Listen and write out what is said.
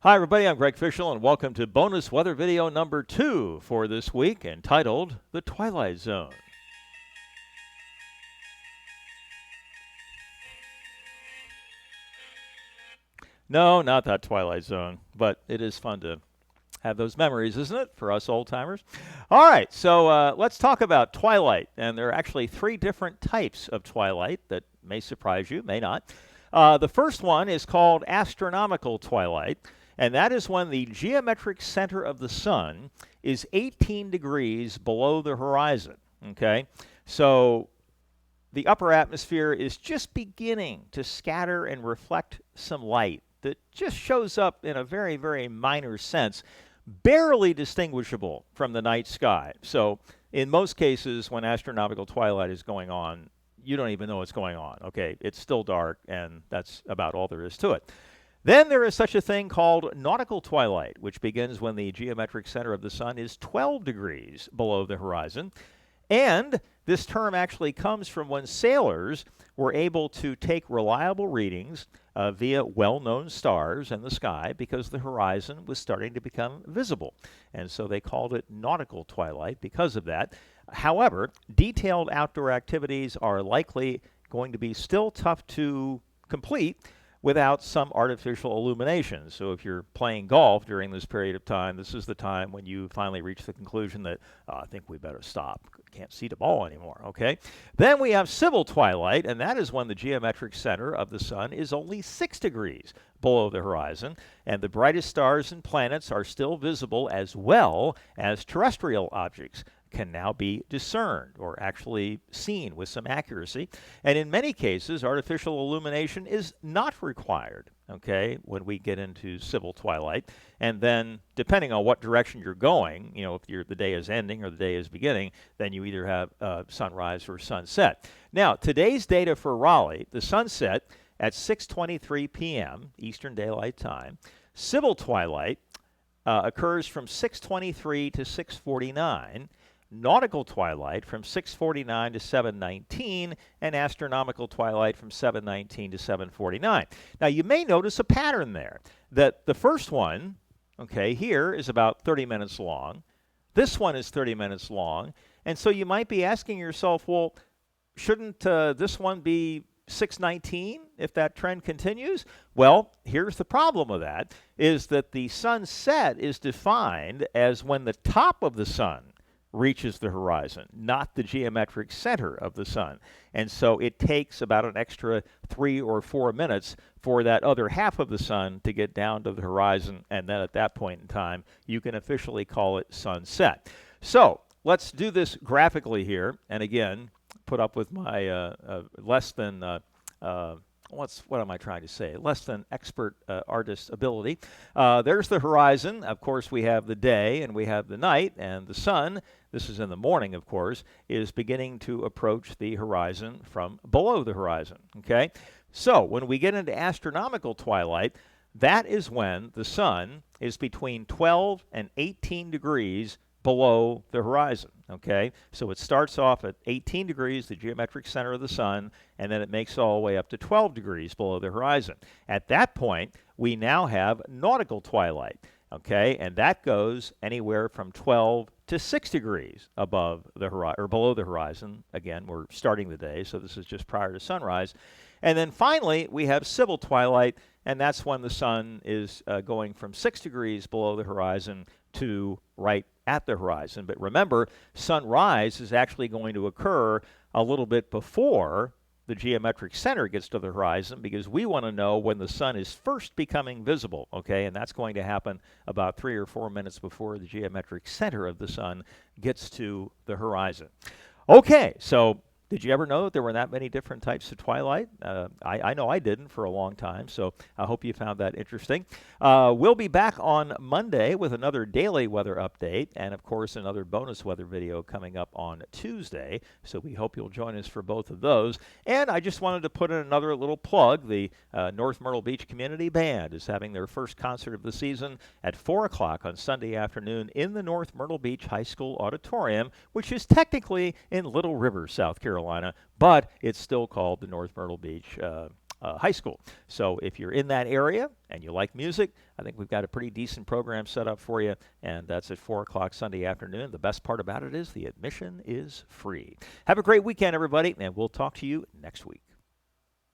Hi everybody, I'm Greg Fishel and welcome to bonus weather video number 2 for this week entitled The Twilight Zone. No, not that Twilight Zone, but it is fun to have those memories, isn't it, for us old timers? All right, so let's talk about twilight. And there are actually 3 different types of twilight that may surprise you, may not. The first one is called astronomical twilight, and that is when the geometric center of the sun is 18 degrees below the horizon. Okay, so the upper atmosphere is just beginning to scatter and reflect some light that just shows up in a very, very minor sense, barely distinguishable from the night sky. So in most cases, when astronomical twilight is going on, you don't even know what's going on. Okay, it's still dark, and that's about all there is to it. Then there is such a thing called nautical twilight, which begins when the geometric center of the sun is 12 degrees below the horizon. And this term actually comes from when sailors were able to take reliable readings via well-known stars in the sky because the horizon was starting to become visible. And so they called it nautical twilight because of that. However, detailed outdoor activities are likely going to be still tough to complete without some artificial illumination. So if you're playing golf during this period of time, this is the time when you finally reach the conclusion that, I think we better stop. Can't see the ball anymore, okay? Then we have civil twilight, and that is when the geometric center of the sun is only 6 degrees below the horizon, and the brightest stars and planets are still visible as well as terrestrial objects can now be discerned or actually seen with some accuracy. And in many cases, artificial illumination is not required, okay, when we get into civil twilight. And then, depending on what direction you're going, if the day is ending or the day is beginning, then you either have sunrise or sunset. Now, today's data for Raleigh, the sunset at 6:23 p.m. Eastern Daylight Time. Civil twilight occurs from 6:23 to 6:49. Nautical twilight from 6:49 to 7:19, and astronomical twilight from 7:19 to 7:49. Now, you may notice a pattern there, that the first one, okay, here is about 30 minutes long. This one is 30 minutes long. And so you might be asking yourself, well, shouldn't this one be 6:19 if that trend continues? Well, here's the problem with that, is that the sunset is defined as when the top of the sun reaches the horizon, not the geometric center of the sun. And so it takes about an extra 3 or 4 minutes for that other half of the sun to get down to the horizon, and then at that point in time, you can officially call it sunset. So let's do this graphically here, and again, put up with my less than what am I trying to say? Less than expert artist ability. There's the horizon. Of course, we have the day and we have the night, and the sun, this is in the morning, of course, is beginning to approach the horizon from below the horizon. Okay? So when we get into astronomical twilight, that is when the sun is between 12 and 18 degrees below the horizon, okay? So it starts off at 18 degrees, the geometric center of the sun, and then it makes all the way up to 12 degrees below the horizon. At that point, we now have nautical twilight, okay? And that goes anywhere from 12 to 6 degrees above the or below the horizon. Again, we're starting the day, so this is just prior to sunrise. And then finally, we have civil twilight, and that's when the sun is going from 6 degrees below the horizon to right at the horizon. But remember, sunrise is actually going to occur a little bit before the geometric center gets to the horizon, because we want to know when the sun is first becoming visible, okay? And that's going to happen about 3 or 4 minutes before the geometric center of the sun gets to the horizon. Okay, so did you ever know that there were that many different types of twilight? I know I didn't for a long time, so I hope you found that interesting. We'll be back on Monday with another daily weather update, and of course another bonus weather video coming up on Tuesday, so we hope you'll join us for both of those. And I just wanted to put in another little plug. The North Myrtle Beach Community Band is having their first concert of the season at 4 o'clock on Sunday afternoon in the North Myrtle Beach High School Auditorium, which is technically in Little River, South Carolina, but it's still called the North Myrtle Beach High School. So if you're in that area and you like music, I think we've got a pretty decent program set up for you, and that's at 4 o'clock Sunday afternoon. The best part about it is the admission is free. Have a great weekend, everybody, and we'll talk to you next week.